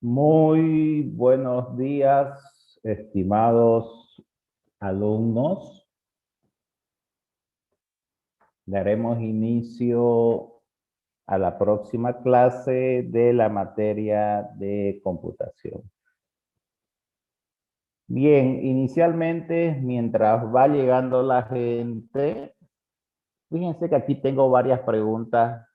Muy buenos días, estimados alumnos. Daremos inicio a la próxima clase de la materia de computación. Bien, inicialmente, mientras va llegando la gente, fíjense que aquí tengo varias preguntas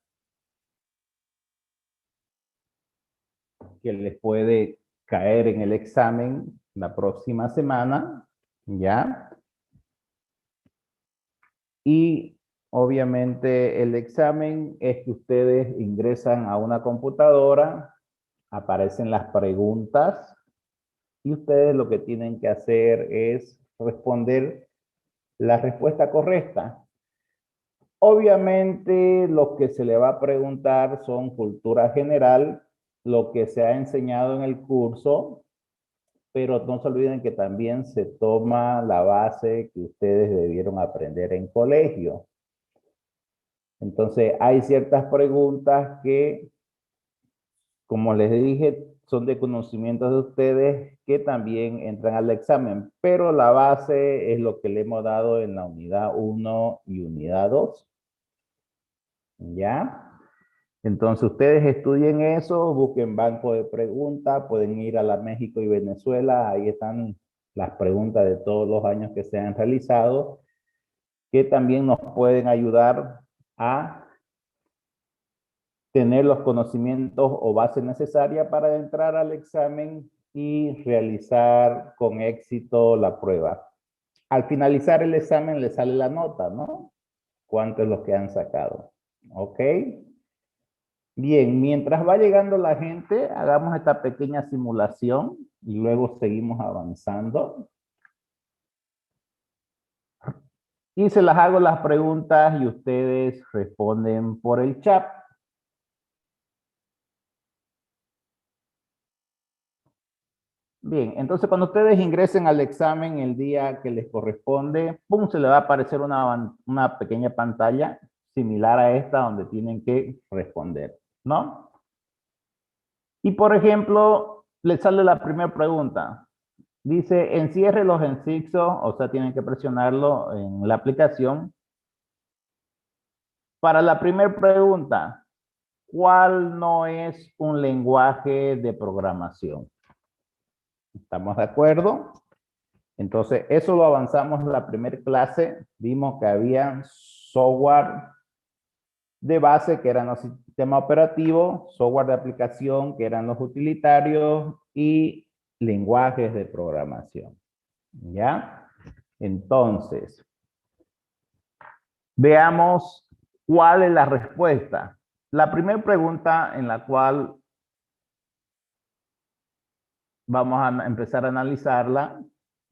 que les puede caer en el examen la próxima semana, ¿ya? Y obviamente el examen es que ustedes ingresan a una computadora, aparecen las preguntas y ustedes lo que tienen que hacer es responder la respuesta correcta. Obviamente lo que se le va a preguntar son cultura general, lo que se ha enseñado en el curso, pero no se olviden que también se toma la base que ustedes debieron aprender en colegio. Entonces, hay ciertas preguntas que, como les dije, son de conocimiento de ustedes que también entran al examen, pero la base es lo que le hemos dado en la unidad 1 y unidad 2. ¿Ya? Entonces, ustedes estudien eso, busquen banco de preguntas, pueden ir a la México y Venezuela, ahí están las preguntas de todos los años que se han realizado, que también nos pueden ayudar a tener los conocimientos o base necesaria para entrar al examen y realizar con éxito la prueba. Al finalizar el examen le sale la nota, ¿no? ¿Cuánto es lo que han sacado? ¿Ok? Bien, mientras va llegando la gente, hagamos esta pequeña simulación y luego seguimos avanzando. Y se las hago las preguntas y ustedes responden por el chat. Bien, entonces cuando ustedes ingresen al examen el día que les corresponde, ¡pum!, se les va a aparecer una pequeña pantalla similar a esta donde tienen que responder, ¿no? Y por ejemplo, les sale la primera pregunta. Dice, encierre los encixos, o sea, tienen que presionarlo en la aplicación. Para la primera pregunta, ¿cuál no es un lenguaje de programación? ¿Estamos de acuerdo? Entonces, eso lo avanzamos en la primera clase. Vimos que había software de base, que eran los sistemas operativos, software de aplicación, que eran los utilitarios, y lenguajes de programación. ¿Ya? Entonces, veamos cuál es la respuesta. La primera pregunta en la cual vamos a empezar a analizarla,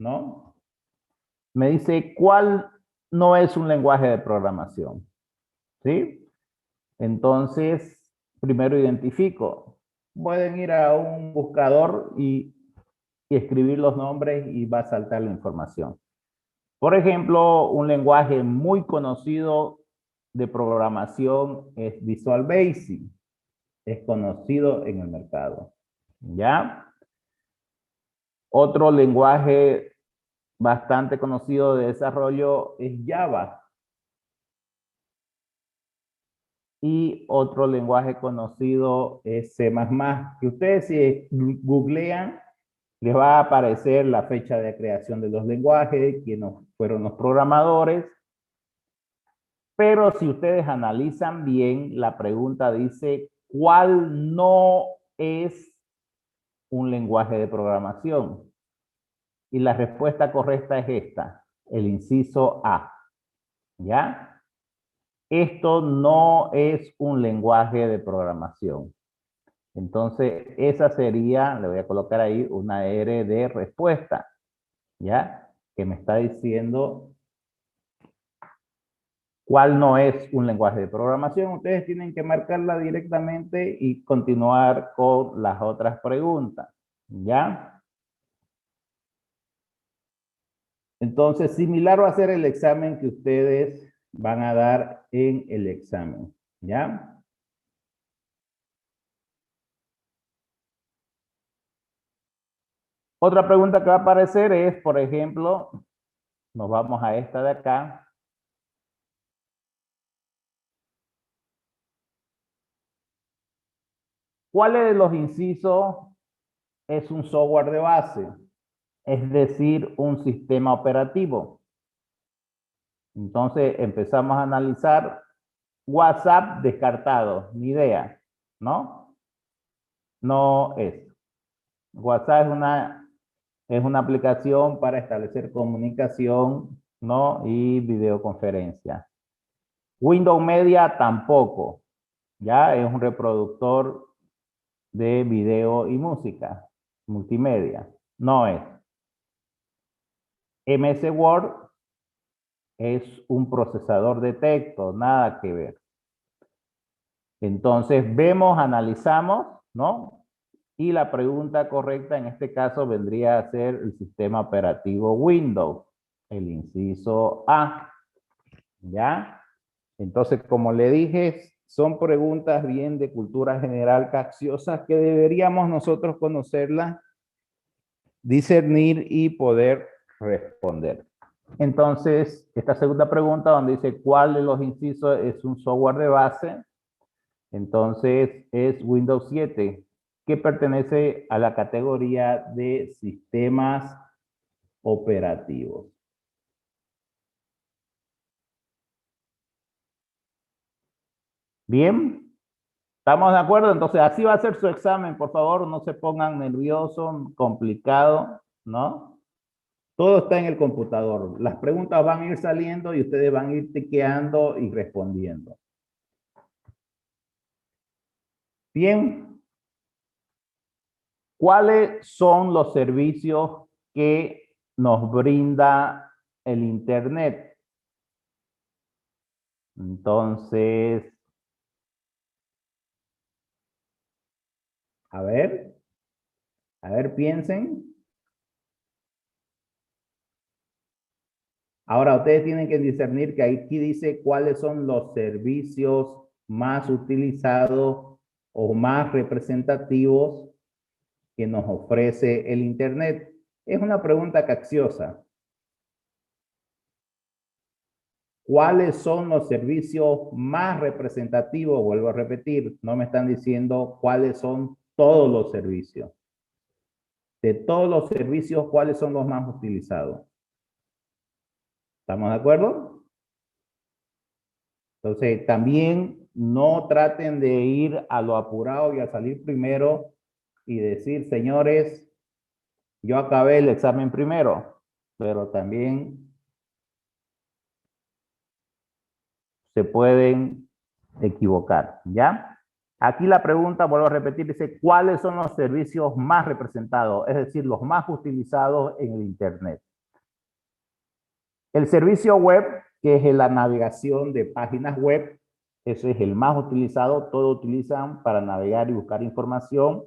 ¿no? Me dice, ¿cuál no es un lenguaje de programación? ¿Sí? Entonces, primero identifico. Pueden ir a un buscador y escribir los nombres y va a saltar la información. Por ejemplo, un lenguaje muy conocido de programación es Visual Basic. Es conocido en el mercado. ¿Ya? Otro lenguaje bastante conocido de desarrollo es Java. Y otro lenguaje conocido es C++, que ustedes si googlean, les va a aparecer la fecha de creación de los lenguajes, quiénes fueron los programadores. Pero si ustedes analizan bien, la pregunta dice, ¿cuál no es un lenguaje de programación? Y la respuesta correcta es esta, el inciso A. ¿Ya? Esto no es un lenguaje de programación. Entonces, esa sería, le voy a colocar ahí una R de respuesta, ¿ya? Que me está diciendo cuál no es un lenguaje de programación. Ustedes tienen que marcarla directamente y continuar con las otras preguntas, ¿ya? Entonces, similar va a ser el examen que ustedes van a dar en el examen, ¿ya? Otra pregunta que va a aparecer es, por ejemplo, nos vamos a esta de acá. ¿Cuál de los incisos es un software de base? Es decir, un sistema operativo. Entonces empezamos a analizar. WhatsApp descartado, ni idea, ¿no? No es. WhatsApp es una aplicación para establecer comunicación, ¿no? Y videoconferencia. Windows Media tampoco, ya es un reproductor de video y música, multimedia, no es. MS Word es un procesador de texto, nada que ver. Entonces vemos, analizamos, ¿no? Y la pregunta correcta en este caso vendría a ser el sistema operativo Windows, el inciso A, ¿ya? Entonces, como le dije, son preguntas bien de cultura general capciosas que deberíamos nosotros conocerlas, discernir y poder responder. Entonces, esta segunda pregunta donde dice ¿cuál de los incisos es un software de base? Entonces, es Windows 7, que pertenece a la categoría de sistemas operativos. Bien, ¿estamos de acuerdo? Entonces, así va a ser su examen, por favor, no se pongan nerviosos, complicado, ¿no? Todo está en el computador. Las preguntas van a ir saliendo y ustedes van a ir tiqueando y respondiendo. Bien, ¿cuáles son los servicios que nos brinda el Internet? Entonces, a ver, piensen. Ahora, ustedes tienen que discernir que aquí dice cuáles son los servicios más utilizados o más representativos que nos ofrece el Internet. Es una pregunta capciosa. ¿Cuáles son los servicios más representativos? Vuelvo a repetir, no me están diciendo cuáles son todos los servicios. De todos los servicios, ¿cuáles son los más utilizados? ¿Estamos de acuerdo? Entonces, también no traten de ir a lo apurado y a salir primero y decir, señores, yo acabé el examen primero, pero también se pueden equivocar, ¿ya? Aquí la pregunta, vuelvo a repetir, dice, ¿cuáles son los servicios más representados? Es decir, los más utilizados en el Internet. El servicio web, que es la navegación de páginas web, ese es el más utilizado, todos utilizan para navegar y buscar información.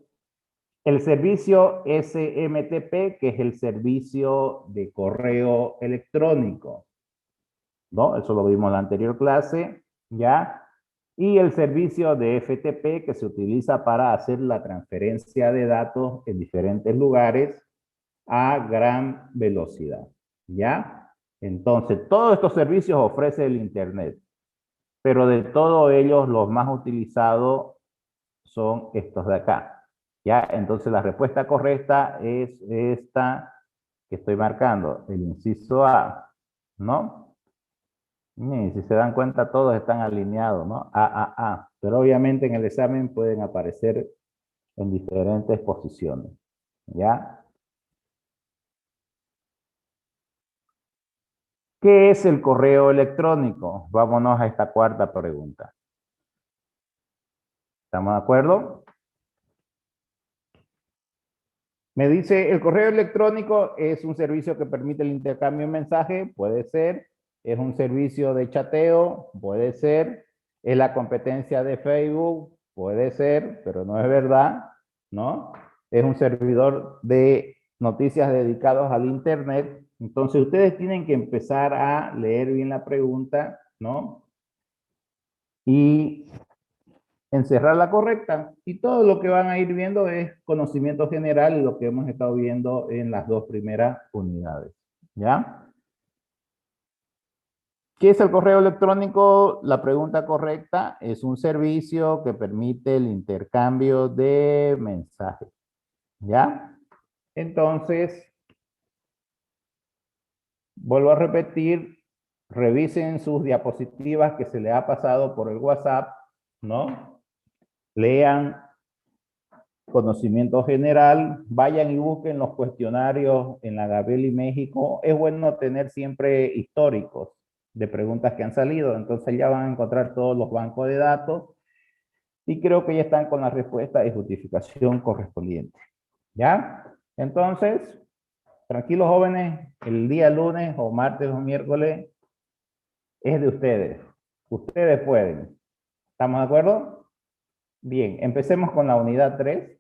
El servicio SMTP, que es el servicio de correo electrónico, ¿no? Eso lo vimos en la anterior clase, ¿ya? Y el servicio de FTP, que se utiliza para hacer la transferencia de datos en diferentes lugares a gran velocidad, ¿ya? Entonces, todos estos servicios ofrece el Internet, pero de todos ellos los más utilizados son estos de acá, ¿ya? Entonces, la respuesta correcta es esta que estoy marcando, el inciso A, ¿no? Y si se dan cuenta, todos están alineados, ¿no? A. Pero obviamente en el examen pueden aparecer en diferentes posiciones, ¿ya? ¿Qué es el correo electrónico? Vámonos a esta cuarta pregunta. ¿Estamos de acuerdo? Me dice, el correo electrónico es un servicio que permite el intercambio de mensajes, puede ser. Es un servicio de chateo, puede ser. Es la competencia de Facebook, puede ser, pero no es verdad, ¿no? Es un servidor de noticias dedicados al Internet. Entonces, ustedes tienen que empezar a leer bien la pregunta, ¿no? Y encerrar la correcta. Y todo lo que van a ir viendo es conocimiento general y lo que hemos estado viendo en las dos primeras unidades. ¿Ya? ¿Qué es el correo electrónico? La pregunta correcta es un servicio que permite el intercambio de mensajes. ¿Ya? Entonces, vuelvo a repetir, revisen sus diapositivas que se les ha pasado por el WhatsApp, ¿no? Lean conocimiento general, vayan y busquen los cuestionarios en la Gabel y México. Es bueno tener siempre históricos de preguntas que han salido, entonces ya van a encontrar todos los bancos de datos y creo que ya están con la respuesta y justificación correspondiente. ¿Ya? Entonces, tranquilos jóvenes, el día lunes o martes o miércoles es de ustedes. Ustedes pueden. ¿Estamos de acuerdo? Bien, empecemos con la unidad 3.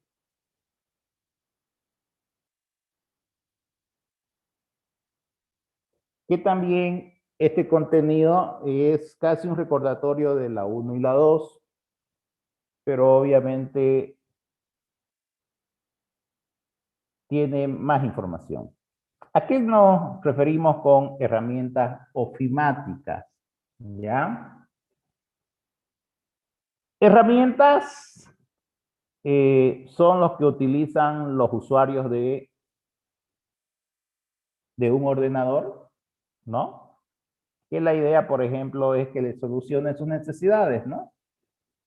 Que también este contenido es casi un recordatorio de la 1 y la 2, pero obviamente tiene más información. ¿A qué nos referimos con herramientas ofimáticas? ¿Ya? Herramientas son los que utilizan los usuarios de un ordenador, ¿no? Que la idea, por ejemplo, es que le solucione sus necesidades, ¿no?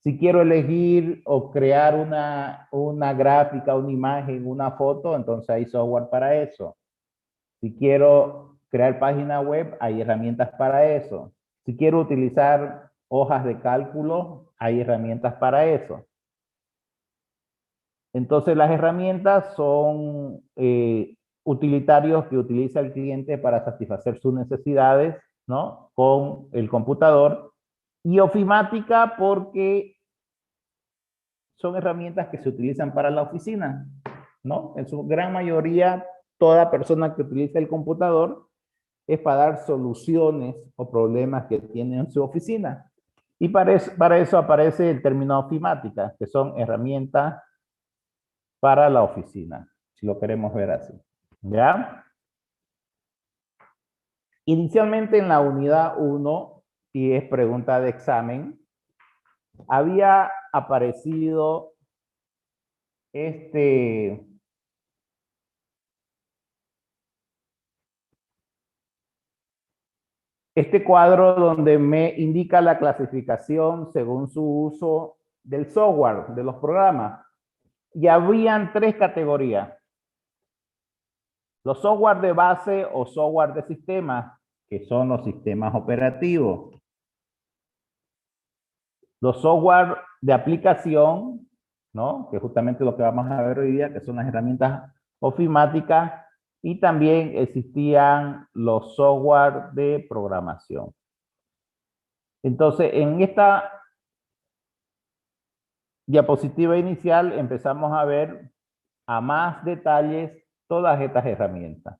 Si quiero elegir o crear una gráfica, una imagen, una foto, entonces hay software para eso. Si quiero crear página web, hay herramientas para eso. Si quiero utilizar hojas de cálculo, hay herramientas para eso. Entonces las herramientas son utilitarios que utiliza el cliente para satisfacer sus necesidades, ¿no? Con el computador. Y ofimática porque son herramientas que se utilizan para la oficina, ¿no? En su gran mayoría, toda persona que utiliza el computador es para dar soluciones o problemas que tiene en su oficina. Y para eso aparece el término ofimática, que son herramientas para la oficina, si lo queremos ver así. ¿Ya? Inicialmente en la unidad 1, y es pregunta de examen, había aparecido este cuadro donde me indica la clasificación según su uso del software, de los programas. Y habían tres categorías. Los software de base o software de sistema, que son los sistemas operativos. Los software de aplicación, ¿no? Que es justamente lo que vamos a ver hoy día, que son las herramientas ofimáticas. Y también existían los software de programación. Entonces, en esta diapositiva inicial empezamos a ver a más detalles todas estas herramientas.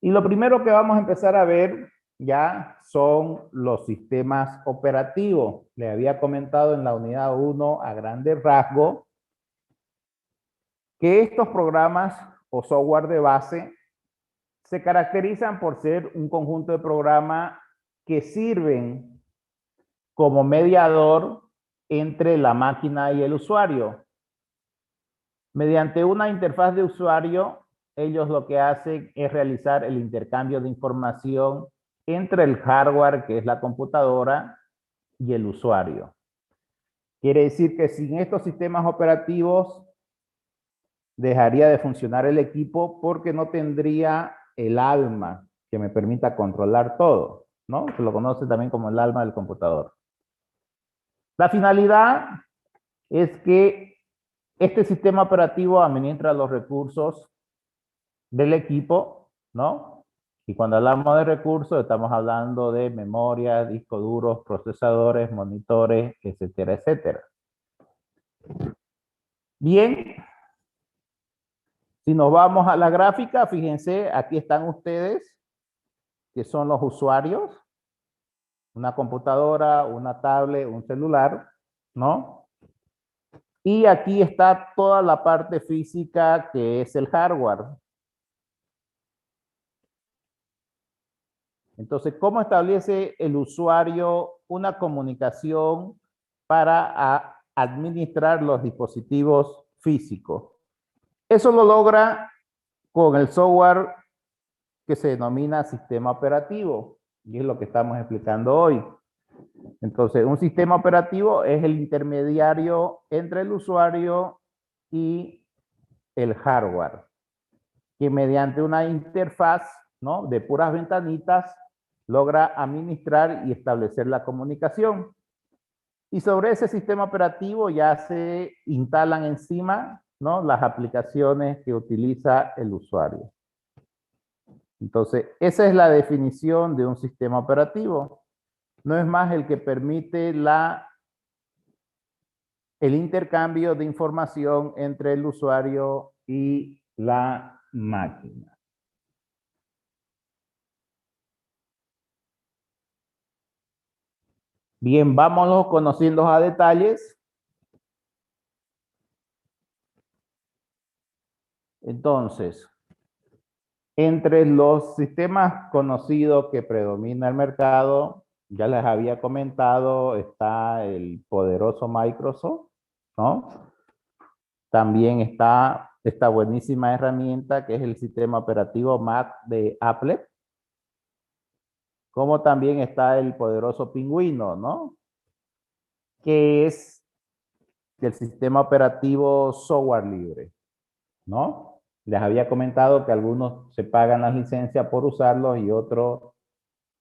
Y lo primero que vamos a empezar a ver ya son los sistemas operativos. Le había comentado en la unidad 1 a grandes rasgos que estos programas o software de base se caracterizan por ser un conjunto de programas que sirven como mediador entre la máquina y el usuario. Mediante una interfaz de usuario, ellos lo que hacen es realizar el intercambio de información entre el hardware, que es la computadora, y el usuario. Quiere decir que sin estos sistemas operativos dejaría de funcionar el equipo porque no tendría el alma que me permita controlar todo, ¿no? Se lo conoce también como el alma del computador. La finalidad es que este sistema operativo administra los recursos del equipo, ¿no? Y cuando hablamos de recursos, estamos hablando de memoria, discos duros, procesadores, monitores, etcétera, etcétera. Bien, si nos vamos a la gráfica, fíjense, aquí están ustedes, que son los usuarios, una computadora, una tablet, un celular, ¿no? Y aquí está toda la parte física que es el hardware. Entonces, ¿cómo establece el usuario una comunicación para administrar los dispositivos físicos? Eso lo logra con el software que se denomina sistema operativo, y es lo que estamos explicando hoy. Entonces, un sistema operativo es el intermediario entre el usuario y el hardware, que mediante una interfaz, ¿no?, de puras ventanitas logra administrar y establecer la comunicación. Y sobre ese sistema operativo ya se instalan encima, ¿no?, las aplicaciones que utiliza el usuario. Entonces, esa es la definición de un sistema operativo. No es más el que permite el intercambio de información entre el usuario y la máquina. Bien, vámonos conociendo a detalles. Entonces, entre los sistemas conocidos que predomina el mercado, ya les había comentado, está el poderoso Microsoft, ¿no? También está esta buenísima herramienta que es el sistema operativo Mac de Apple, como también está el poderoso Pingüino, ¿no?, que es el sistema operativo software libre, ¿no? Les había comentado que algunos se pagan las licencias por usarlos y otros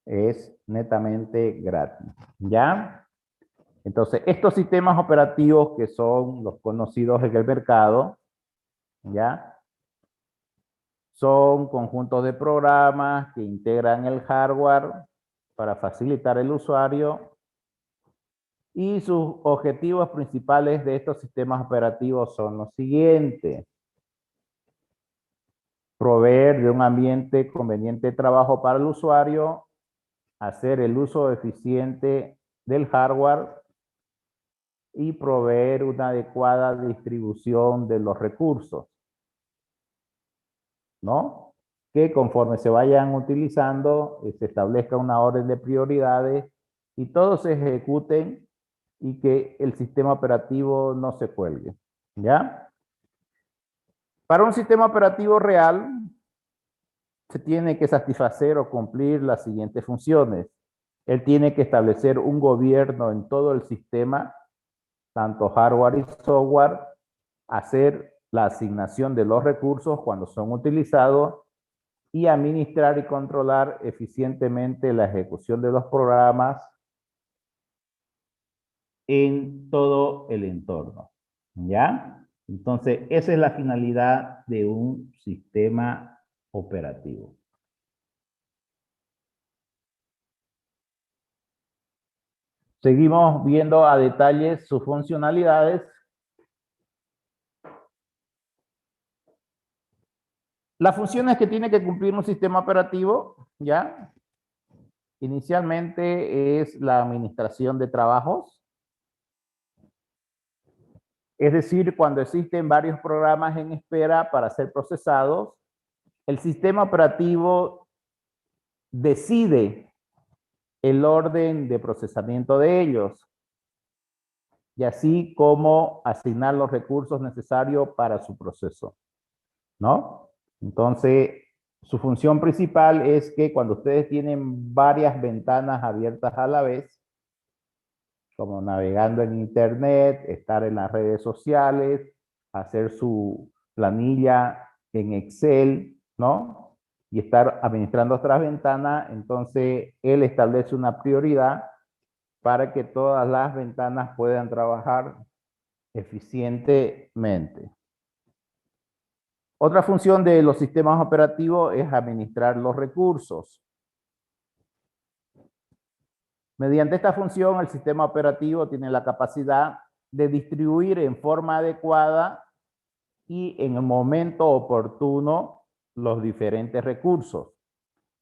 es netamente gratis, ¿ya? Entonces, estos sistemas operativos que son los conocidos en el mercado, ¿ya?, son conjuntos de programas que integran el hardware para facilitar el usuario, y sus objetivos principales de estos sistemas operativos son los siguientes: proveer de un ambiente conveniente de trabajo para el usuario, hacer el uso eficiente del hardware y proveer una adecuada distribución de los recursos, ¿no? Que conforme se vayan utilizando, se establezca una orden de prioridades y todos se ejecuten y que el sistema operativo no se cuelgue, ¿ya? Para un sistema operativo real, se tiene que satisfacer o cumplir las siguientes funciones. Él tiene que establecer un gobierno en todo el sistema, tanto hardware y software, hacer la asignación de los recursos cuando son utilizados y administrar y controlar eficientemente la ejecución de los programas en todo el entorno, ¿ya? Entonces, esa es la finalidad de un sistema operativo. Seguimos viendo a detalle sus funcionalidades. Las funciones que tiene que cumplir un sistema operativo, ¿ya? Inicialmente es la administración de trabajos. Es decir, cuando existen varios programas en espera para ser procesados, el sistema operativo decide el orden de procesamiento de ellos, y así como asignar los recursos necesarios para su proceso, ¿no? Entonces, su función principal es que cuando ustedes tienen varias ventanas abiertas a la vez, como navegando en internet, estar en las redes sociales, hacer su planilla en Excel, ¿no?, y estar administrando otras ventanas, entonces él establece una prioridad para que todas las ventanas puedan trabajar eficientemente. Otra función de los sistemas operativos es administrar los recursos. Mediante esta función, el sistema operativo tiene la capacidad de distribuir en forma adecuada y en el momento oportuno los diferentes recursos.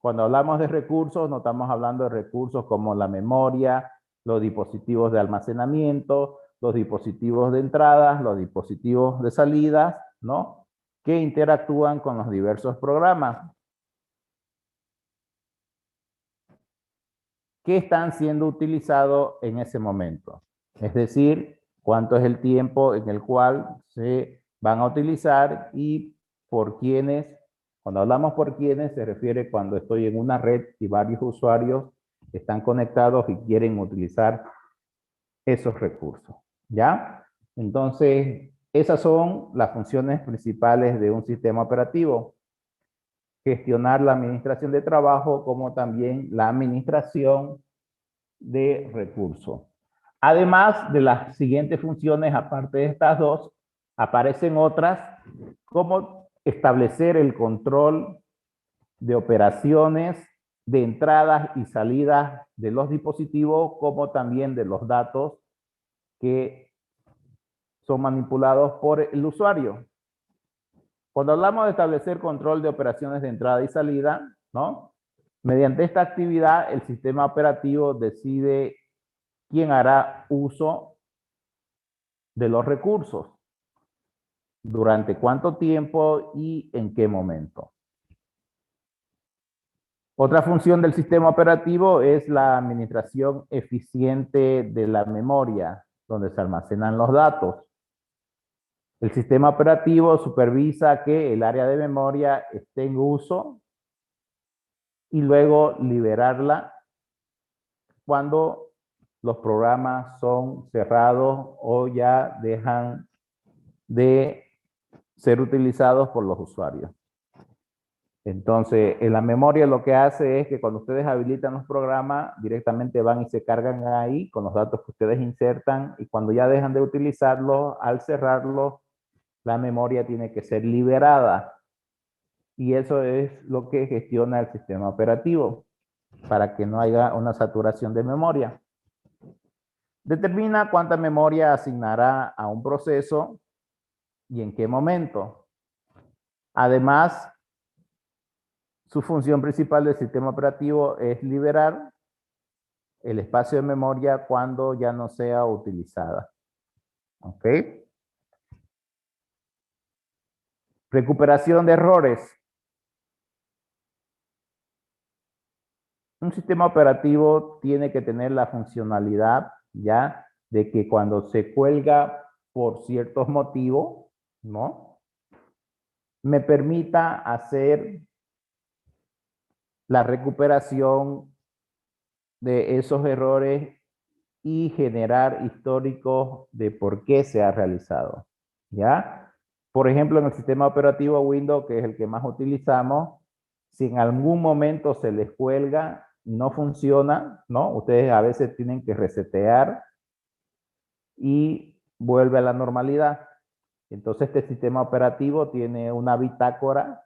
Cuando hablamos de recursos, no estamos hablando de recursos como la memoria, los dispositivos de almacenamiento, los dispositivos de entrada, los dispositivos de salida, ¿no? Que interactúan con los diversos programas. ¿Qué están siendo utilizados en ese momento? Es decir, cuánto es el tiempo en el cual se van a utilizar y por quiénes. Cuando hablamos por quiénes, se refiere cuando estoy en una red y varios usuarios están conectados y quieren utilizar esos recursos. ¿Ya? Entonces, esas son las funciones principales de un sistema operativo. Gestionar la administración de trabajo como también la administración de recursos. Además de las siguientes funciones, aparte de estas dos, aparecen otras como establecer el control de operaciones de entradas y salidas de los dispositivos, como también de los datos que son manipulados por el usuario. Cuando hablamos de establecer control de operaciones de entrada y salida, ¿no? Mediante esta actividad, el sistema operativo decide quién hará uso de los recursos, durante cuánto tiempo y en qué momento. Otra función del sistema operativo es la administración eficiente de la memoria, donde se almacenan los datos. El sistema operativo supervisa que el área de memoria esté en uso y luego liberarla cuando los programas son cerrados o ya dejan de ser utilizados por los usuarios. Entonces, en la memoria lo que hace es que cuando ustedes habilitan los programas, directamente van y se cargan ahí con los datos que ustedes insertan, y cuando ya dejan de utilizarlos, al cerrarlos, la memoria tiene que ser liberada. Y eso es lo que gestiona el sistema operativo, para que no haya una saturación de memoria. Determina cuánta memoria asignará a un proceso y en qué momento. Además, su función principal del sistema operativo es liberar el espacio de memoria cuando ya no sea utilizada. ¿Ok? Recuperación de errores. Un sistema operativo tiene que tener la funcionalidad ya de que cuando se cuelga por ciertos motivos, ¿no? Me permita hacer la recuperación de esos errores y generar históricos de por qué se ha realizado. ¿Ya? Por ejemplo, en el sistema operativo Windows, que es el que más utilizamos, si en algún momento se les cuelga, no funciona, ¿no? Ustedes a veces tienen que resetear y vuelve a la normalidad. Entonces, este sistema operativo tiene una bitácora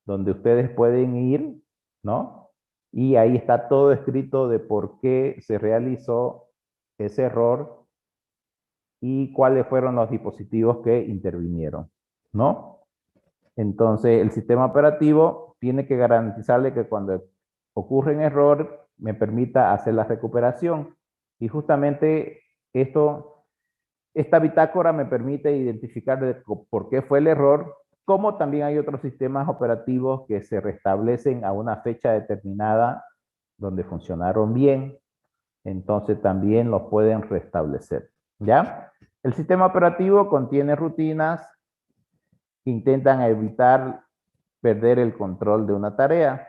donde ustedes pueden ir, ¿no? Y ahí está todo escrito de por qué se realizó ese error y cuáles fueron los dispositivos que intervinieron, ¿no? Entonces, el sistema operativo tiene que garantizarle que cuando ocurre un error, me permita hacer la recuperación. Y justamente esta bitácora me permite identificar por qué fue el error, como también hay otros sistemas operativos que se restablecen a una fecha determinada donde funcionaron bien, entonces también los pueden restablecer, ¿ya? El sistema operativo contiene rutinas que intentan evitar perder el control de una tarea.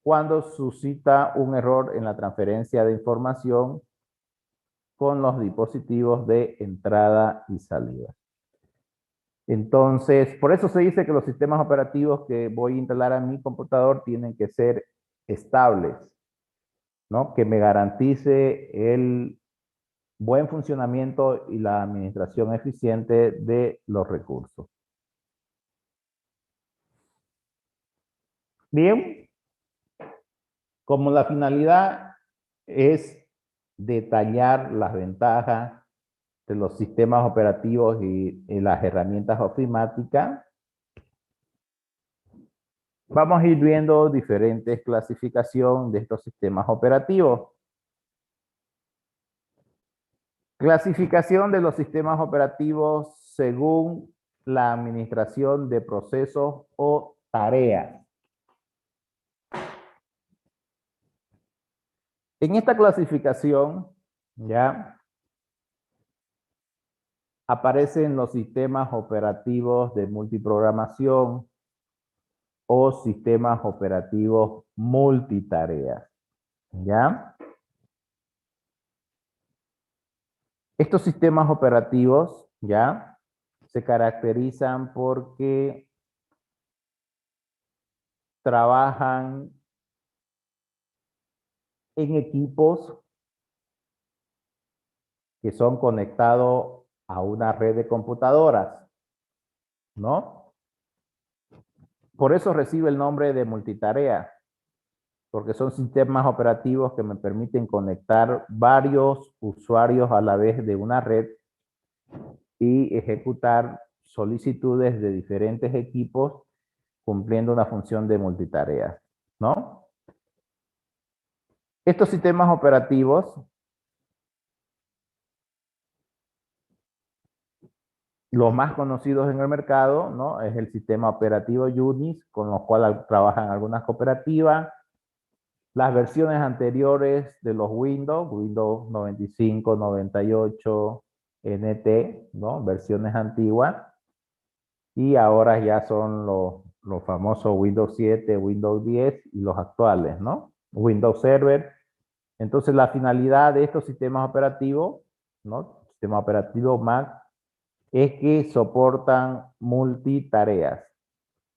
Cuando suscita un error en la transferencia de información con los dispositivos de entrada y salida. Entonces, por eso se dice que los sistemas operativos que voy a instalar a mi computador tienen que ser estables, ¿no? Que me garantice el buen funcionamiento y la administración eficiente de los recursos. Bien, como la finalidad es detallar las ventajas de los sistemas operativos y las herramientas ofimáticas, Vamos a ir viendo diferentes clasificaciones de estos sistemas operativos. Clasificación de los sistemas operativos según la administración de procesos o tareas. En esta clasificación, ya, aparecen los sistemas operativos de multiprogramación o sistemas operativos multitareas, ¿ya? Estos sistemas operativos, ¿ya? Se caracterizan porque trabajan en equipos que son conectados a una red de computadoras, ¿no? Por eso recibe el nombre de multitarea, porque son sistemas operativos que me permiten conectar varios usuarios a la vez de una red y ejecutar solicitudes de diferentes equipos cumpliendo una función de multitarea, ¿no? Estos sistemas operativos, los más conocidos en el mercado, ¿no? Es el sistema operativo Unix, con los cuales trabajan algunas cooperativas. Las versiones anteriores de los Windows 95, 98, NT, ¿no? Versiones antiguas. Y ahora ya son los famosos Windows 7, Windows 10 y los actuales, ¿no? Windows Server. Entonces, la finalidad de estos sistemas operativos, ¿no? Sistema operativo Mac, es que soportan multitareas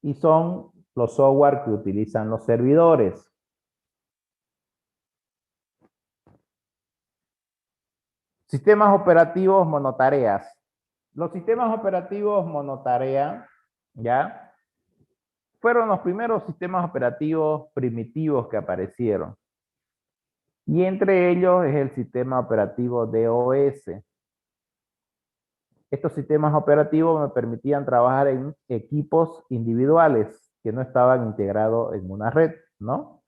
y son los software que utilizan los servidores. Sistemas operativos monotareas. Los sistemas operativos monotarea, ¿ya? Fueron los primeros sistemas operativos primitivos que aparecieron. Y entre ellos es el sistema operativo DOS. Estos sistemas operativos me permitían trabajar en equipos individuales que no estaban integrados en una red, ¿no?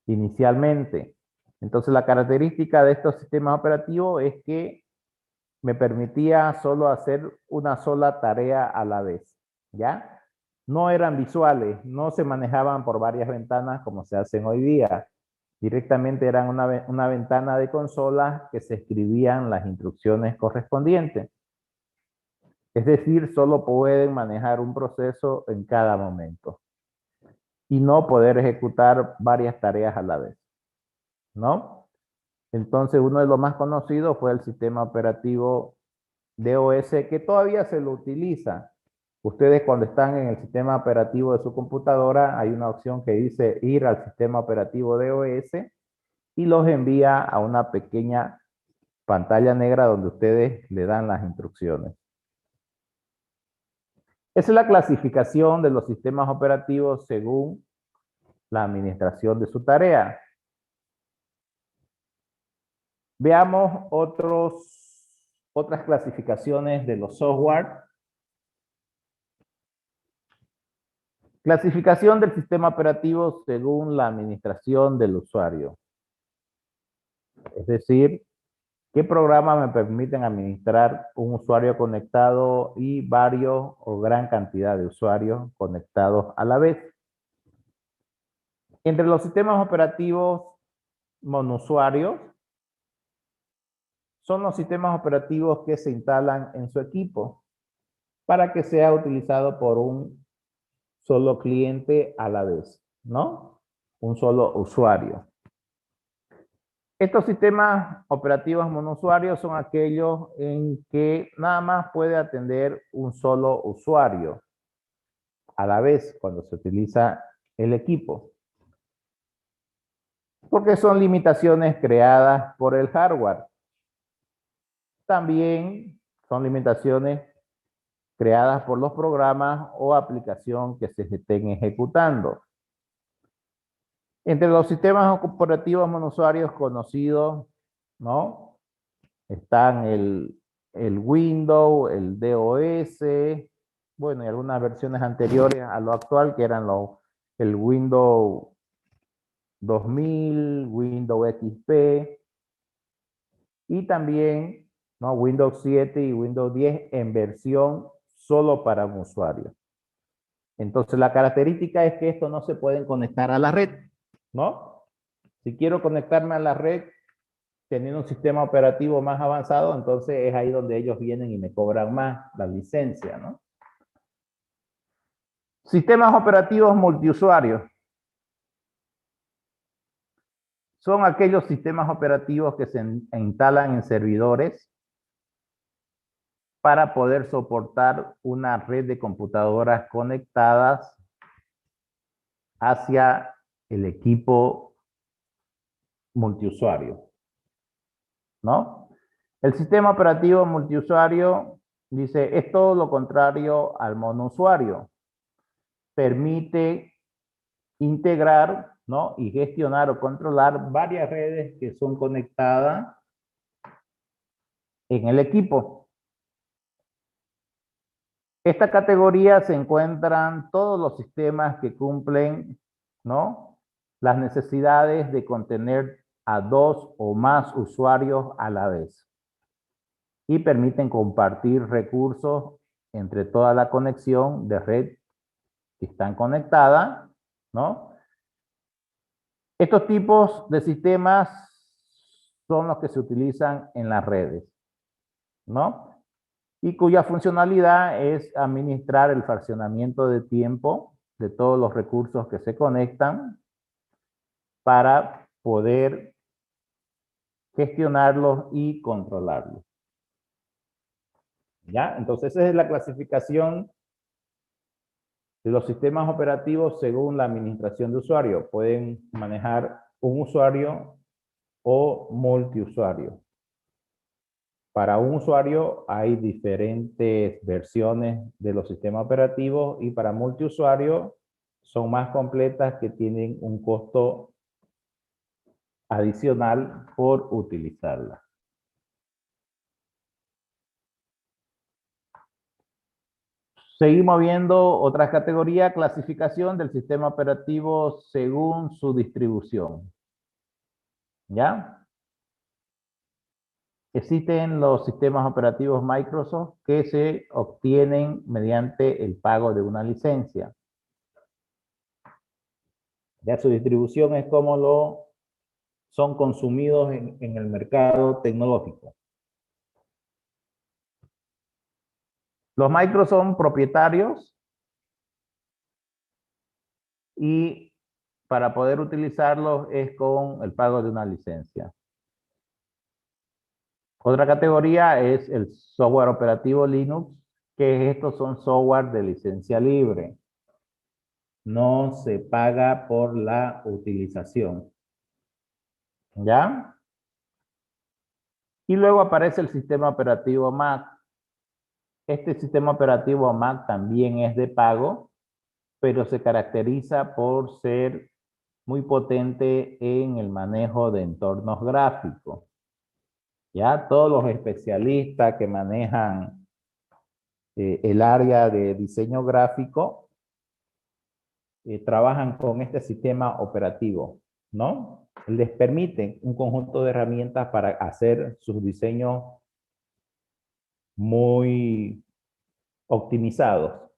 Inicialmente. Entonces, la característica de estos sistemas operativos es que me permitía solo hacer una sola tarea a la vez, ¿ya? No eran visuales, no se manejaban por varias ventanas como se hacen hoy día. Directamente eran una ventana de consola que se escribían las instrucciones correspondientes. Es decir, solo pueden manejar un proceso en cada momento y no poder ejecutar varias tareas a la vez, ¿no? Entonces, uno de los más conocidos fue el sistema operativo DOS, que todavía se lo utiliza. Ustedes cuando están en el sistema operativo de su computadora, hay una opción que dice ir al sistema operativo DOS y los envía a una pequeña pantalla negra donde ustedes le dan las instrucciones. Esa es la clasificación de los sistemas operativos según la administración de su tarea. Veamos otras clasificaciones de los software. Clasificación del sistema operativo según la administración del usuario. Es decir, ¿qué programas me permiten administrar un usuario conectado y varios o gran cantidad de usuarios conectados a la vez? Entre los sistemas operativos monousuarios, son los sistemas operativos que se instalan en su equipo para que sea utilizado por un solo cliente a la vez, ¿no? Un solo usuario. Estos sistemas operativos monousuarios son aquellos en que nada más puede atender un solo usuario a la vez cuando se utiliza el equipo. Porque son limitaciones creadas por el hardware. También son limitaciones creadas por los programas o aplicación que se estén ejecutando. Entre los sistemas operativos monousuarios conocidos, ¿no? Están el Windows, el DOS, bueno, y algunas versiones anteriores a lo actual, que eran los el Windows 2000, Windows XP y también, ¿no?, Windows 7 y Windows 10 en versión solo para un usuario. Entonces, la característica es que estos no se pueden conectar a la red, ¿no? Si quiero conectarme a la red teniendo un sistema operativo más avanzado, entonces es ahí donde ellos vienen y me cobran más la licencia, ¿no? Sistemas operativos multiusuarios. Son aquellos sistemas operativos que se instalan en servidores para poder soportar una red de computadoras conectadas hacia el equipo multiusuario, ¿no? El sistema operativo multiusuario dice, es todo lo contrario al monousuario. Permite integrar, ¿no?, y gestionar o controlar varias redes que son conectadas en el equipo. Esta categoría se encuentran todos los sistemas que cumplen, ¿no?, las necesidades de contener a 2 o más usuarios a la vez y permiten compartir recursos entre toda la conexión de red que están conectadas, ¿no? Estos tipos de sistemas son los que se utilizan en las redes, ¿no? Y cuya funcionalidad es administrar el fraccionamiento de tiempo de todos los recursos que se conectan para poder gestionarlos y controlarlos. ¿Ya? Entonces, esa es la clasificación de los sistemas operativos según la administración de usuario. Pueden manejar un usuario o multiusuario. Para un usuario hay diferentes versiones de los sistemas operativos y para multiusuario son más completas que tienen un costo adicional por utilizarla. Seguimos viendo otra categoría, clasificación del sistema operativo según su distribución. ¿Ya? Existen los sistemas operativos Microsoft que se obtienen mediante el pago de una licencia. Ya su distribución es como son consumidos en el mercado tecnológico. Los Microsoft son propietarios y para poder utilizarlos es con el pago de una licencia. Otra categoría es el software operativo Linux, que estos son software de licencia libre. No se paga por la utilización. ¿Ya? Y luego aparece el sistema operativo Mac. Este sistema operativo Mac también es de pago, pero se caracteriza por ser muy potente en el manejo de entornos gráficos. Ya todos los especialistas que manejan el área de diseño gráfico trabajan con este sistema operativo, ¿no? Les permite un conjunto de herramientas para hacer sus diseños muy optimizados.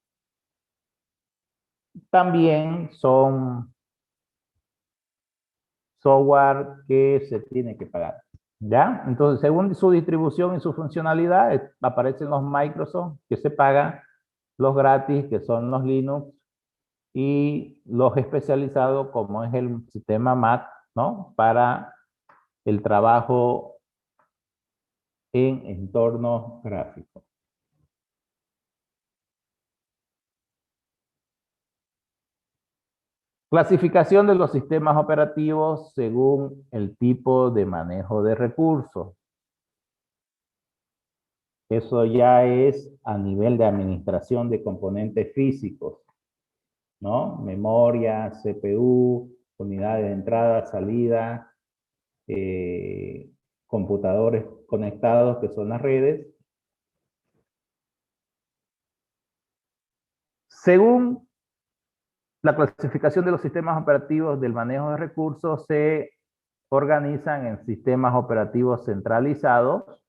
También son software que se tiene que pagar, ¿ya? Entonces, según su distribución y su funcionalidad, aparecen los Microsoft, que se pagan, los gratis, que son los Linux, y los especializados, como es el sistema Mac, ¿no?, para el trabajo en entornos gráficos. Clasificación de los sistemas operativos según el tipo de manejo de recursos. Eso ya es a nivel de administración de componentes físicos, ¿no? Memoria, CPU, unidades de entrada, salida, computadores conectados, que son las redes. Según La clasificación de los sistemas operativos del manejo de recursos se organizan en sistemas operativos centralizados.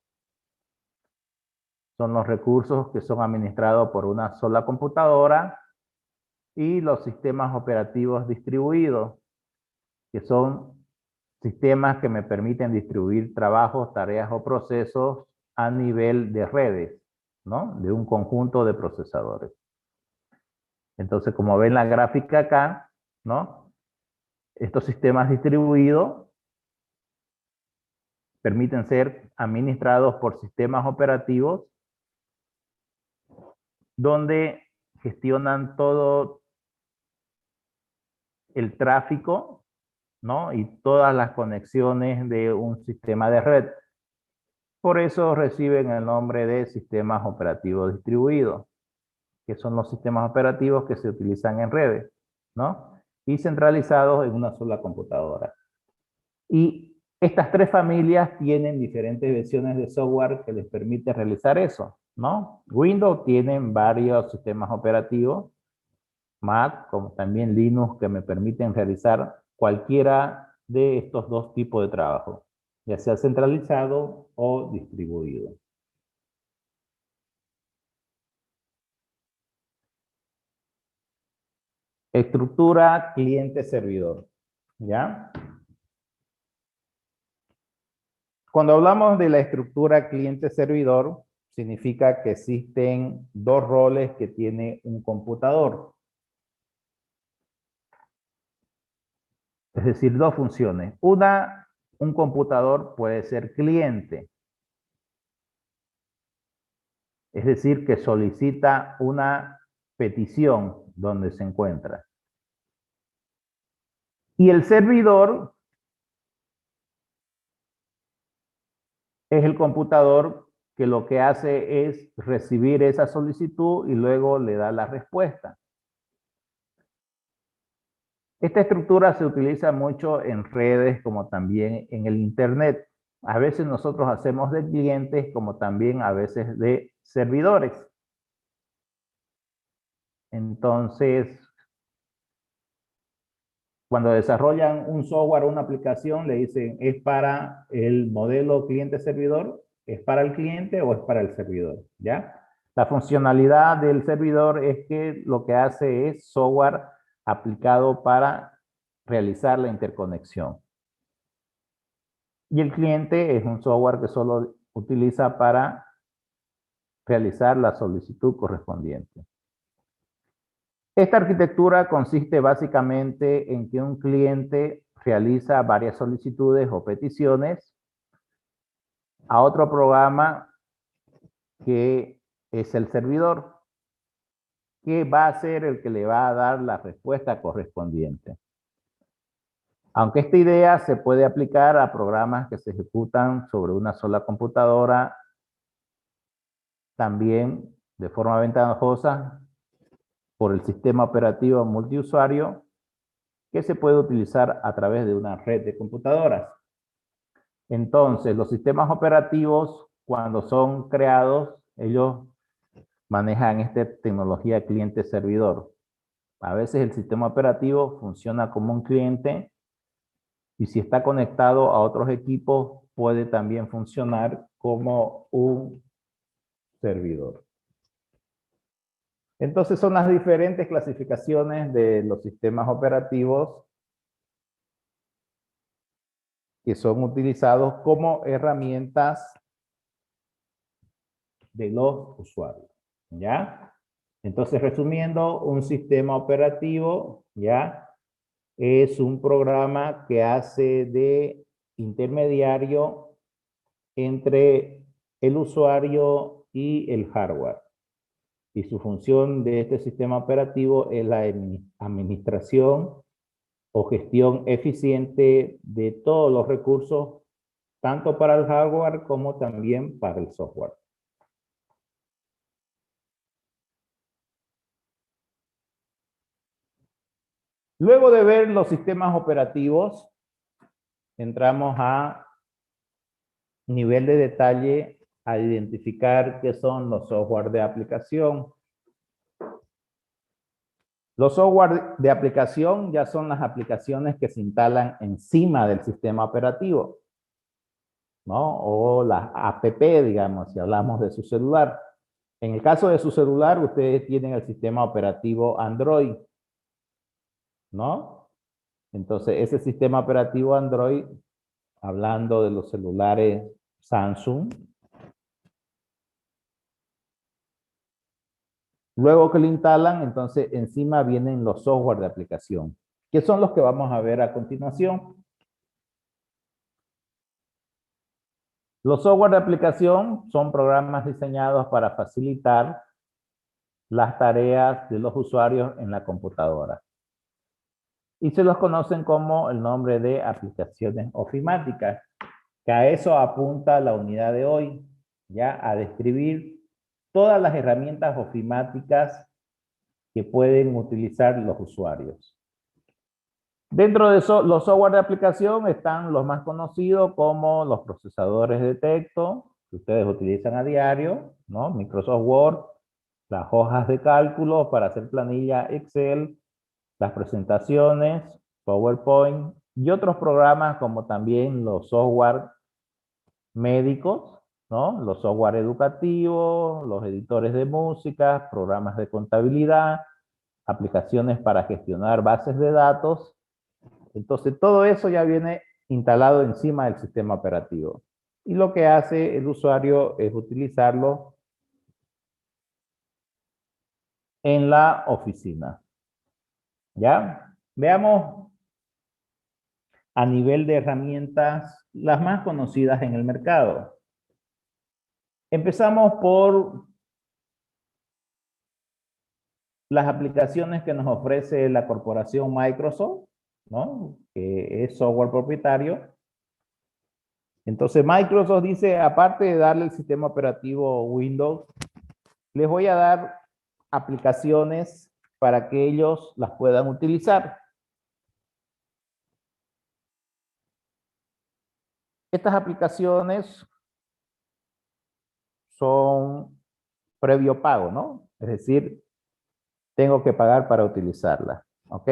Son los recursos que son administrados por una sola computadora, y los sistemas operativos distribuidos, que son sistemas que me permiten distribuir trabajos, tareas o procesos a nivel de redes, ¿no? De un conjunto de procesadores. Entonces, como ven la gráfica acá, ¿no? Estos sistemas distribuidos permiten ser administrados por sistemas operativos donde gestionan todo el tráfico, ¿no? Y todas las conexiones de un sistema de red. Por eso reciben el nombre de sistemas operativos distribuidos, que son los sistemas operativos que se utilizan en redes, ¿no? Y centralizados en una sola computadora. Y estas tres familias tienen diferentes versiones de software que les permite realizar eso, ¿no? Windows tiene varios sistemas operativos, Mac, como también Linux, que me permiten realizar cualquiera de estos dos tipos de trabajo, ya sea centralizado o distribuido. Estructura cliente-servidor, ¿ya? Cuando hablamos de la estructura cliente-servidor, significa que existen dos roles que tiene un computador. Es decir, dos funciones. Un computador puede ser cliente, es decir, que solicita una petición donde se encuentra. Y el servidor es el computador que lo que hace es recibir esa solicitud y luego le da la respuesta. Esta estructura se utiliza mucho en redes como también en el Internet. A veces nosotros hacemos de clientes como también a veces de servidores. Entonces, cuando desarrollan un software o una aplicación, le dicen, ¿es para el modelo cliente-servidor? ¿Es para el cliente o es para el servidor? ¿Ya? La funcionalidad del servidor es que lo que hace es software aplicado para realizar la interconexión. Y el cliente es un software que solo utiliza para realizar la solicitud correspondiente. Esta arquitectura consiste básicamente en que un cliente realiza varias solicitudes o peticiones a otro programa que es el servidor, que va a ser el que le va a dar la respuesta correspondiente. Aunque esta idea se puede aplicar a programas que se ejecutan sobre una sola computadora, también de forma ventajosa por el sistema operativo multiusuario que se puede utilizar a través de una red de computadoras. Entonces, los sistemas operativos, cuando son creados, ellos manejan esta tecnología cliente-servidor. A veces el sistema operativo funciona como un cliente y si está conectado a otros equipos, puede también funcionar como un servidor. Entonces son las diferentes clasificaciones de los sistemas operativos que son utilizados como herramientas de los usuarios, ¿ya? Entonces, resumiendo, un sistema operativo, ¿ya? Es un programa que hace de intermediario entre el usuario y el hardware. Y su función de este sistema operativo es la administración o gestión eficiente de todos los recursos, tanto para el hardware como también para el software. Luego de ver los sistemas operativos, entramos a nivel de detalle a identificar qué son los software de aplicación. Los software de aplicación ya son las aplicaciones que se instalan encima del sistema operativo, ¿no? O las app, digamos, si hablamos de su celular. En el caso de su celular, ustedes tienen el sistema operativo Android, ¿no? Entonces, ese sistema operativo Android, hablando de los celulares Samsung, luego que lo instalan, entonces encima vienen los software de aplicación, que son los que vamos a ver a continuación. Los software de aplicación son programas diseñados para facilitar las tareas de los usuarios en la computadora. Y se los conocen como el nombre de aplicaciones ofimáticas, que a eso apunta la unidad de hoy, ya a describir todas las herramientas ofimáticas que pueden utilizar los usuarios. Dentro de eso, los software de aplicación están los más conocidos como los procesadores de texto que ustedes utilizan a diario, ¿no? Microsoft Word, las hojas de cálculo para hacer planilla Excel, las presentaciones, PowerPoint y otros programas como también los software médicos, ¿no? Los software educativos, los editores de música, programas de contabilidad, aplicaciones para gestionar bases de datos. Entonces, todo eso ya viene instalado encima del sistema operativo. Y lo que hace el usuario es utilizarlo en la oficina. ¿Ya? Veamos a nivel de herramientas las más conocidas en el mercado. Empezamos por las aplicaciones que nos ofrece la corporación Microsoft, ¿no? Que es software propietario. Entonces Microsoft dice, aparte de darle el sistema operativo Windows, les voy a dar aplicaciones para que ellos las puedan utilizar. Estas aplicaciones son previo pago, ¿no? Es decir, tengo que pagar para utilizarlas, ¿ok?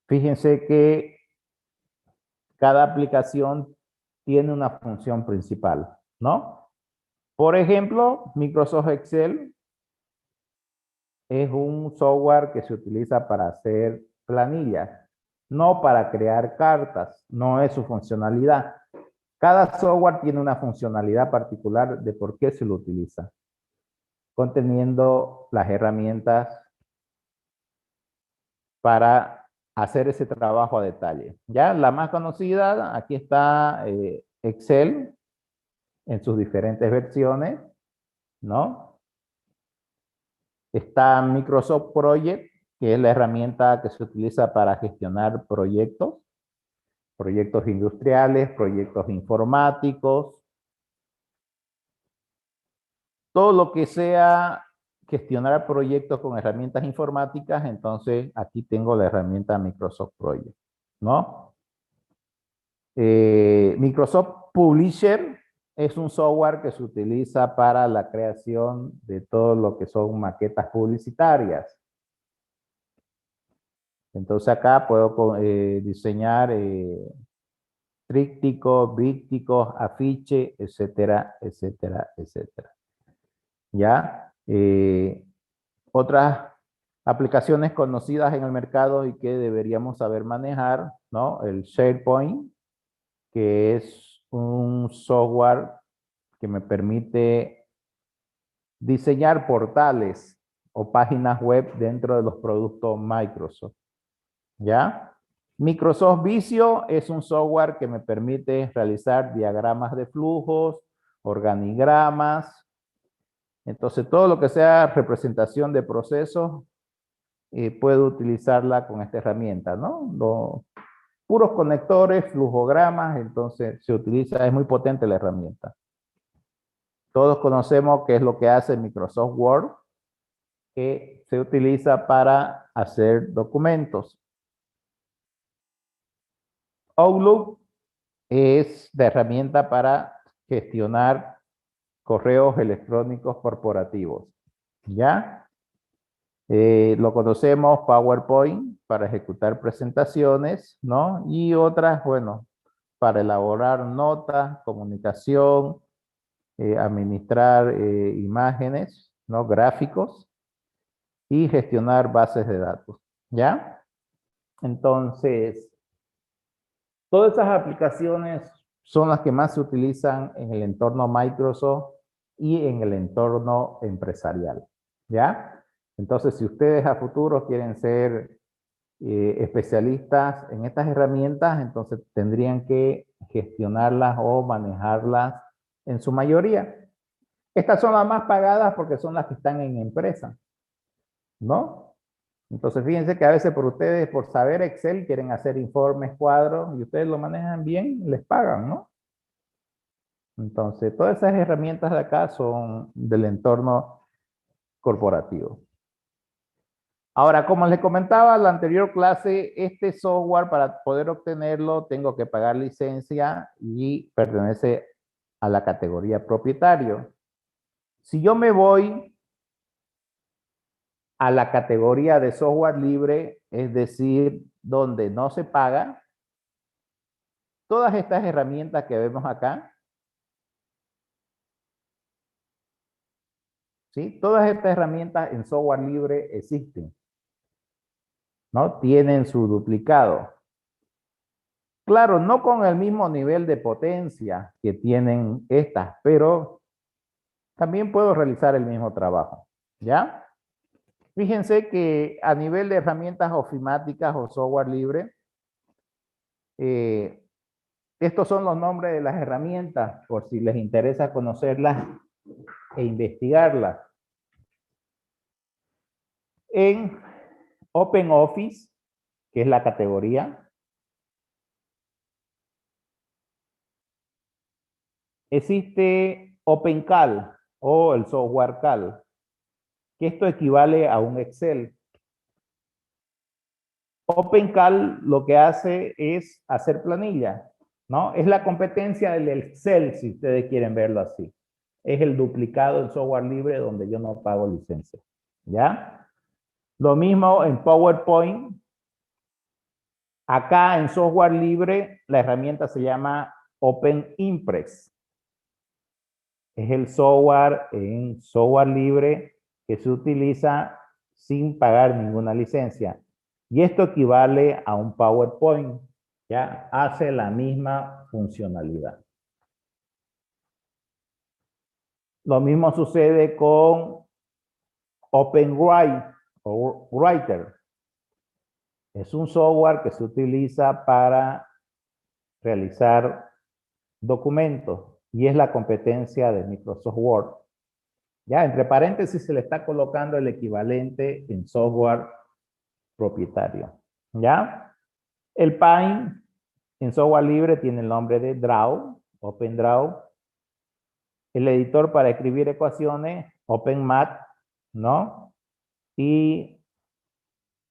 Fíjense que cada aplicación tiene una función principal, ¿no? Por ejemplo, Microsoft Excel es un software que se utiliza para hacer planillas, no para crear cartas, no es su funcionalidad. Cada software tiene una funcionalidad particular de por qué se lo utiliza, conteniendo las herramientas para hacer ese trabajo a detalle. Ya la más conocida, aquí está Excel en sus diferentes versiones, ¿no? Está Microsoft Project, que es la herramienta que se utiliza para gestionar proyectos industriales, proyectos informáticos, todo lo que sea gestionar proyectos con herramientas informáticas, entonces aquí tengo la herramienta Microsoft Project, ¿no? Microsoft Publisher es un software que se utiliza para la creación de todo lo que son maquetas publicitarias. Entonces acá puedo diseñar trípticos, dípticos, afiche, etcétera, etcétera, etcétera. ¿Ya? Otras aplicaciones conocidas en el mercado y que deberíamos saber manejar, ¿no? El SharePoint, que es un software que me permite diseñar portales o páginas web dentro de los productos Microsoft. ¿Ya? Microsoft Visio es un software que me permite realizar diagramas de flujos, organigramas. Entonces, todo lo que sea representación de procesos, puedo utilizarla con esta herramienta, ¿no? Los puros conectores, flujogramas, entonces se utiliza, es muy potente la herramienta. Todos conocemos qué es lo que hace Microsoft Word, que se utiliza para hacer documentos. Outlook es la herramienta para gestionar correos electrónicos corporativos. ¿Ya? Lo conocemos PowerPoint para ejecutar presentaciones, ¿no? Y otras, bueno, para elaborar notas, comunicación, administrar imágenes, ¿no? Gráficos y gestionar bases de datos, ¿ya? Entonces, todas esas aplicaciones son las que más se utilizan en el entorno Microsoft y en el entorno empresarial, ¿ya? Entonces, si ustedes a futuro quieren ser especialistas en estas herramientas, entonces tendrían que gestionarlas o manejarlas en su mayoría. Estas son las más pagadas porque son las que están en empresa, ¿no? Entonces, fíjense que a veces por ustedes, por saber Excel, quieren hacer informes, cuadros, y ustedes lo manejan bien, les pagan, ¿no? Entonces, todas esas herramientas de acá son del entorno corporativo. Ahora, como les comentaba en la anterior clase, este software para poder obtenerlo tengo que pagar licencia y pertenece a la categoría propietario. Si yo me voy a la categoría de software libre, es decir, donde no se paga, todas estas herramientas que vemos acá, ¿sí? Todas estas herramientas en software libre existen, ¿no? Tienen su duplicado. Claro, no con el mismo nivel de potencia que tienen estas, pero también puedo realizar el mismo trabajo, ¿ya? Fíjense que a nivel de herramientas ofimáticas o software libre, eh, estos son los nombres de las herramientas, por si les interesa conocerlas e investigarlas. En OpenOffice, que es la categoría, existe OpenCal o el software Cal, que esto equivale a un Excel. OpenCal lo que hace es hacer planilla, ¿no? Es la competencia del Excel, si ustedes quieren verlo así. Es el duplicado del software libre donde yo no pago licencia, ¿ya? Lo mismo en PowerPoint. Acá en software libre, la herramienta se llama OpenImpress. Es el software en software libre que se utiliza sin pagar ninguna licencia. Y esto equivale a un PowerPoint, ya hace la misma funcionalidad. Lo mismo sucede con OpenWrite o Writer. Es un software que se utiliza para realizar documentos y es la competencia de Microsoft Word. Ya, entre paréntesis se le está colocando el equivalente en software propietario. ¿Ya? El Paint en software libre tiene el nombre de Draw, OpenDraw. El editor para escribir ecuaciones, OpenMath, ¿no? Y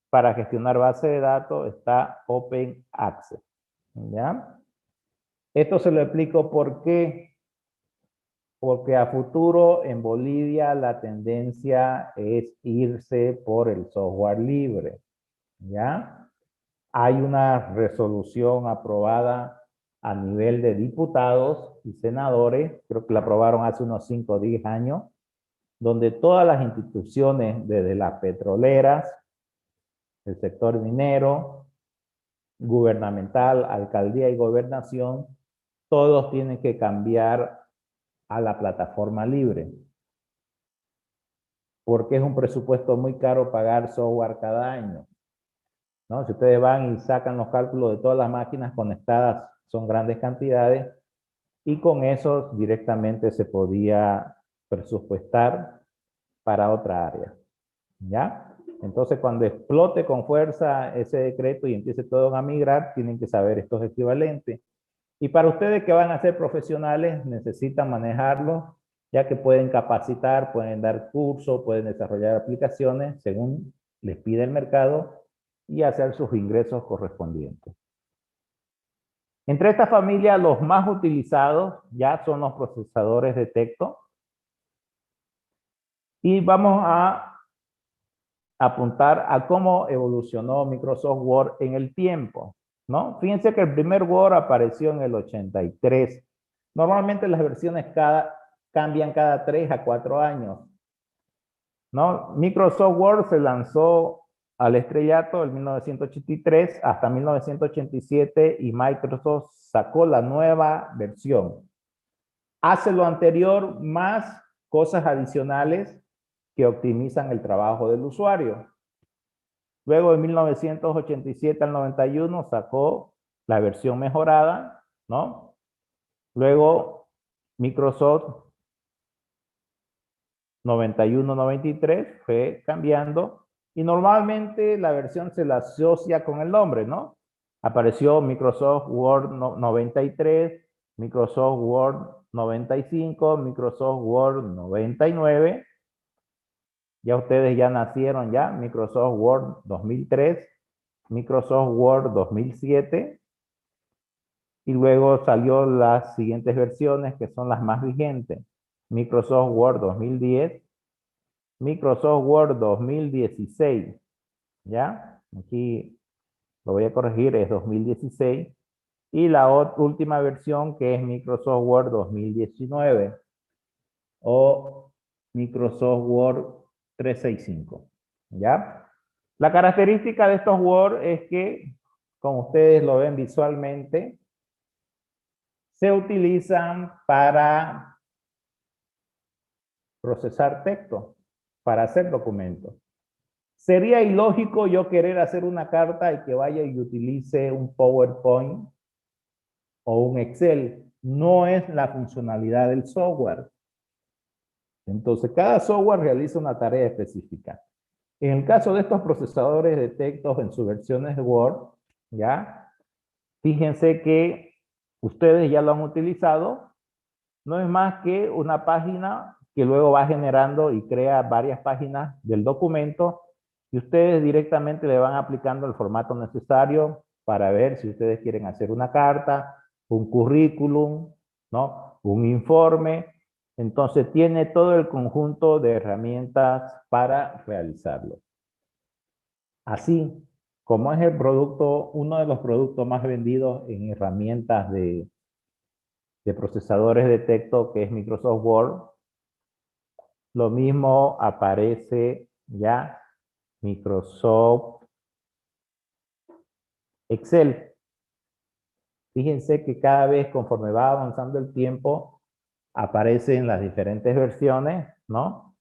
para gestionar base de datos está OpenAccess. ¿Ya? Esto se lo explico por qué. Porque a futuro en Bolivia la tendencia es irse por el software libre. ¿Ya? Hay una resolución aprobada a nivel de diputados y senadores, creo que la aprobaron hace unos 5 o 10 años, donde todas las instituciones, desde las petroleras, el sector minero, gubernamental, alcaldía y gobernación, todos tienen que cambiar a la plataforma libre, porque es un presupuesto muy caro pagar software cada año, ¿no? Si ustedes van y sacan los cálculos de todas las máquinas conectadas, son grandes cantidades, y con eso directamente se podía presupuestar para otra área, ¿ya? Entonces, cuando explote con fuerza ese decreto y empiece todo a migrar, tienen que saber estos equivalentes. Y para ustedes que van a ser profesionales, necesitan manejarlo, ya que pueden capacitar, pueden dar cursos, pueden desarrollar aplicaciones según les pide el mercado y hacer sus ingresos correspondientes. Entre esta familia, los más utilizados ya son los procesadores de texto. Y vamos a apuntar a cómo evolucionó Microsoft Word en el tiempo, ¿no? Fíjense que el primer Word apareció en el 83. Normalmente las versiones cambian cada 3 a 4 años, ¿no? Microsoft Word se lanzó al estrellato en 1983 hasta 1987 y Microsoft sacó la nueva versión. Hace lo anterior más cosas adicionales que optimizan el trabajo del usuario. Luego de 1987 al 91 sacó la versión mejorada, ¿no? Luego Microsoft 91-93 fue cambiando y normalmente la versión se la asocia con el nombre, ¿no? Apareció Microsoft Word 93, Microsoft Word 95, Microsoft Word 99. Ya ustedes ya nacieron ya, Microsoft Word 2003, Microsoft Word 2007 y luego salió las siguientes versiones que son las más vigentes. Microsoft Word 2010, Microsoft Word 2016, ¿ya? Aquí lo voy a corregir, es 2016. Y la última versión que es Microsoft Word 2019 o Microsoft Word 365, ¿ya? La característica de estos Word es que, como ustedes lo ven visualmente, se utilizan para procesar texto, para hacer documentos. Sería ilógico yo querer hacer una carta y que vaya y utilice un PowerPoint o un Excel. No es la funcionalidad del software. Entonces, cada software realiza una tarea específica. En el caso de estos procesadores de textos en sus versiones de Word, ¿ya? Fíjense que ustedes ya lo han utilizado. No es más que una página que luego va generando y crea varias páginas del documento y ustedes directamente le van aplicando el formato necesario para ver si ustedes quieren hacer una carta, un currículum, ¿no? Un informe. Entonces tiene todo el conjunto de herramientas para realizarlo. Así como es el producto, uno de los productos más vendidos en herramientas de procesadores de texto que es Microsoft Word, lo mismo aparece ya Microsoft Excel. Fíjense que cada vez conforme va avanzando el tiempo, aparecen las diferentes versiones, ¿no?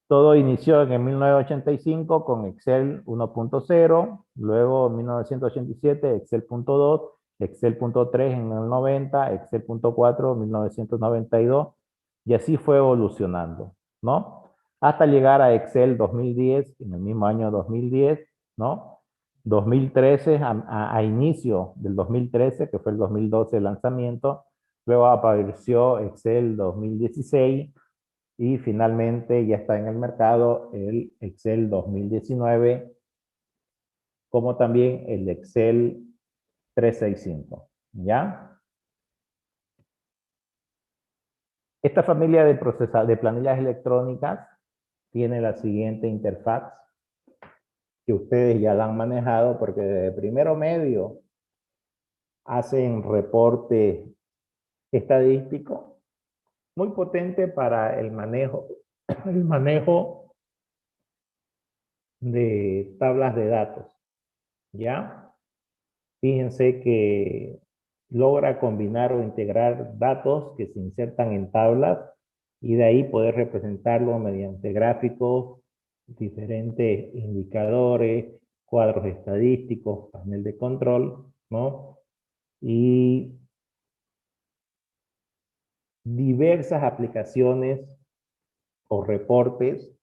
Todo inició en el 1985 con Excel 1.0, luego en 1987 Excel.2, Excel.3 en el 90, Excel.4 en 1992, y así fue evolucionando, ¿no? Hasta llegar a Excel 2010, en el mismo año 2010, ¿no? 2013, a inicio del 2013, que fue el 2012 el lanzamiento, luego apareció Excel 2016, y finalmente ya está en el mercado el Excel 2019, como también el Excel 365, ¿ya? Esta familia de planillas electrónicas tiene la siguiente interfaz, que ustedes ya la han manejado porque desde primero medio hacen reporte estadístico muy potente para el manejo de tablas de datos, ¿ya? Fíjense que logra combinar o integrar datos que se insertan en tablas y de ahí poder representarlo mediante gráficos, diferentes indicadores, cuadros estadísticos, panel de control, ¿no? Y diversas aplicaciones o reportes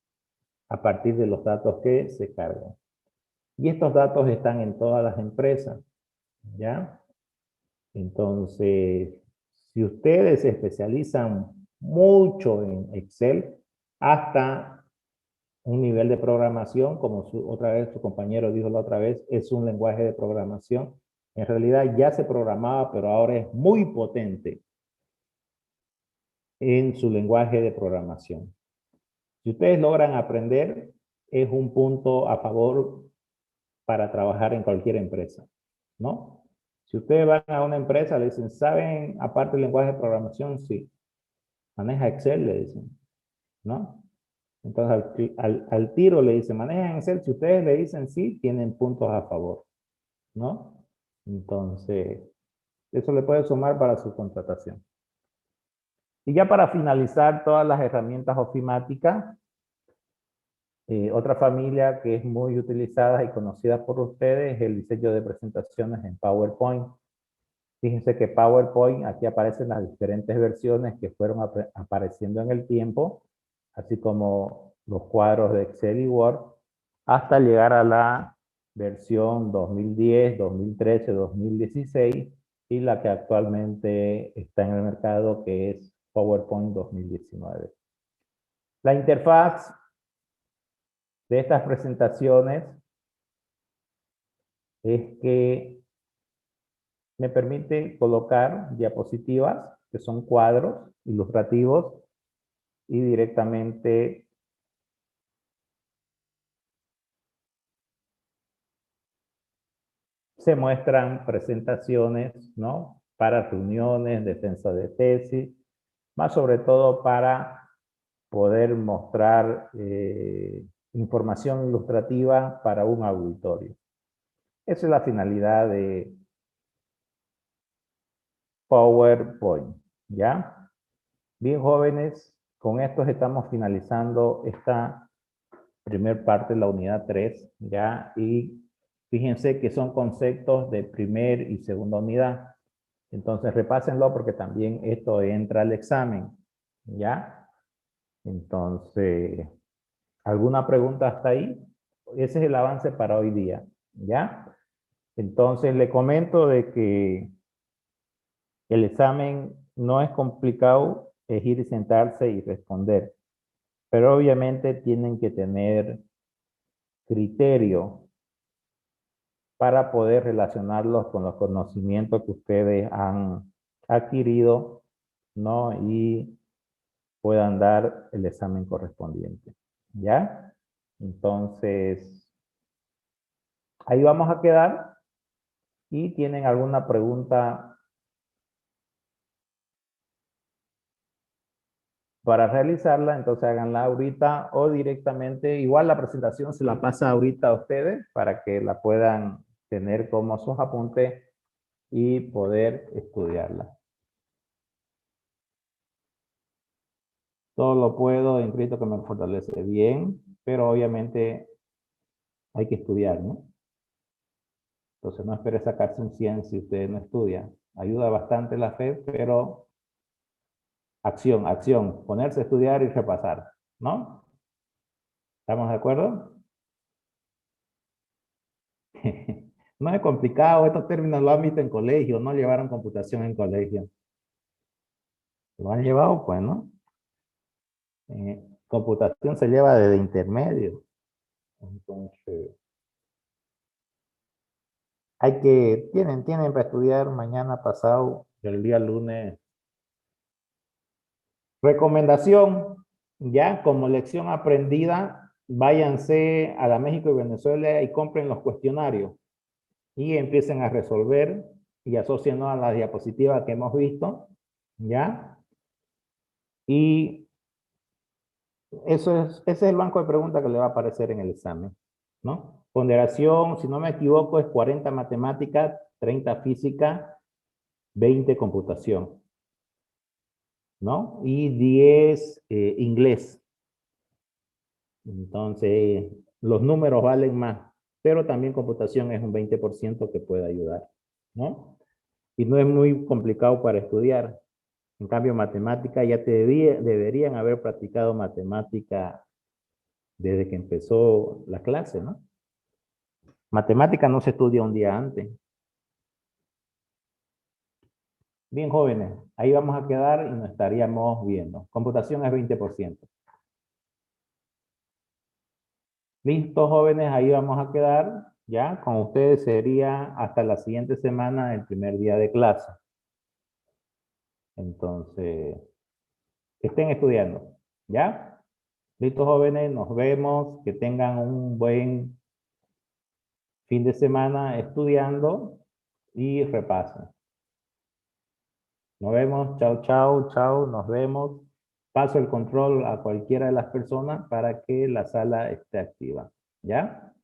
a partir de los datos que se cargan. Y estos datos están en todas las empresas, ¿ya? Entonces, si ustedes se especializan mucho en Excel, hasta un nivel de programación, como otra vez su compañero dijo la otra vez, es un lenguaje de programación. En realidad ya se programaba, pero ahora es muy potente en su lenguaje de programación. Si ustedes logran aprender, es un punto a favor para trabajar en cualquier empresa, ¿no? Si ustedes van a una empresa, le dicen, ¿saben aparte del lenguaje de programación? Sí. Maneja Excel, le dicen, ¿no? Entonces al tiro le dicen, maneja Excel. Si ustedes le dicen sí, tienen puntos a favor, ¿no? Entonces, eso le puede sumar para su contratación. Y ya para finalizar todas las herramientas ofimáticas, otra familia que es muy utilizada y conocida por ustedes es el diseño de presentaciones en PowerPoint. Fíjense que PowerPoint, aquí aparecen las diferentes versiones que fueron apareciendo en el tiempo, así como los cuadros de Excel y Word, hasta llegar a la versión 2010, 2013, 2016 y la que actualmente está en el mercado, que es PowerPoint 2019. La interfaz de estas presentaciones es que me permite colocar diapositivas, que son cuadros ilustrativos, y directamente se muestran presentaciones, ¿no? Para reuniones, defensa de tesis, más sobre todo para poder mostrar información ilustrativa para un auditorio. Esa es la finalidad de PowerPoint, ¿ya? Bien, jóvenes, con esto estamos finalizando esta primer parte de la unidad 3, ¿ya? Y fíjense que son conceptos de primer y segunda unidad. Entonces, repásenlo porque también esto entra al examen, ¿ya? Entonces, ¿alguna pregunta hasta ahí? Ese es el avance para hoy día, ¿ya? Entonces, le comento de que el examen no es complicado, es ir y sentarse y responder. Pero obviamente tienen que tener criterio para poder relacionarlos con los conocimientos que ustedes han adquirido, ¿no? Y puedan dar el examen correspondiente, ¿ya? Entonces, ahí vamos a quedar. Y tienen alguna pregunta para realizarla, entonces háganla ahorita o directamente, igual la presentación se la pasa ahorita a ustedes para que la puedan tener como sus apuntes y poder estudiarla. Todo lo puedo, inscrito que me fortalece bien, pero obviamente hay que estudiar, ¿no? Entonces no espere sacarse un 100 si usted no estudia. Ayuda bastante la fe, pero acción, acción, ponerse a estudiar y repasar, ¿no? ¿Estamos de acuerdo? No es complicado, estos términos lo han visto en colegio, no llevaron computación en colegio. ¿Lo han llevado? Pues, ¿no? Computación se lleva desde intermedio. Entonces, tienen para estudiar mañana, pasado, el día lunes. Recomendación, ya como lección aprendida, váyanse a la México y Venezuela y compren los cuestionarios y empiecen a resolver y asócienlo a las diapositivas que hemos visto, ¿ya? Y ese es el banco de preguntas que le va a aparecer en el examen, ¿no? Ponderación, si no me equivoco, es 40 matemáticas, 30 física, 20 computación, ¿no? Y 10 inglés. Entonces, los números valen más, pero también computación es un 20% que puede ayudar, ¿no? Y no es muy complicado para estudiar. En cambio, matemática ya deberían haber practicado matemática desde que empezó la clase, ¿no? Matemática no se estudia un día antes. Bien, jóvenes, ahí vamos a quedar y nos estaríamos viendo. Computación es 20%. Listo, jóvenes, ahí vamos a quedar. Ya, con ustedes sería hasta la siguiente semana, el primer día de clase. Entonces, que estén estudiando. ¿Ya? Listo, jóvenes, nos vemos. Que tengan un buen fin de semana estudiando y repasen. Nos vemos. Chao, chao, chao. Nos vemos. Paso el control a cualquiera de las personas para que la sala esté activa. ¿Ya?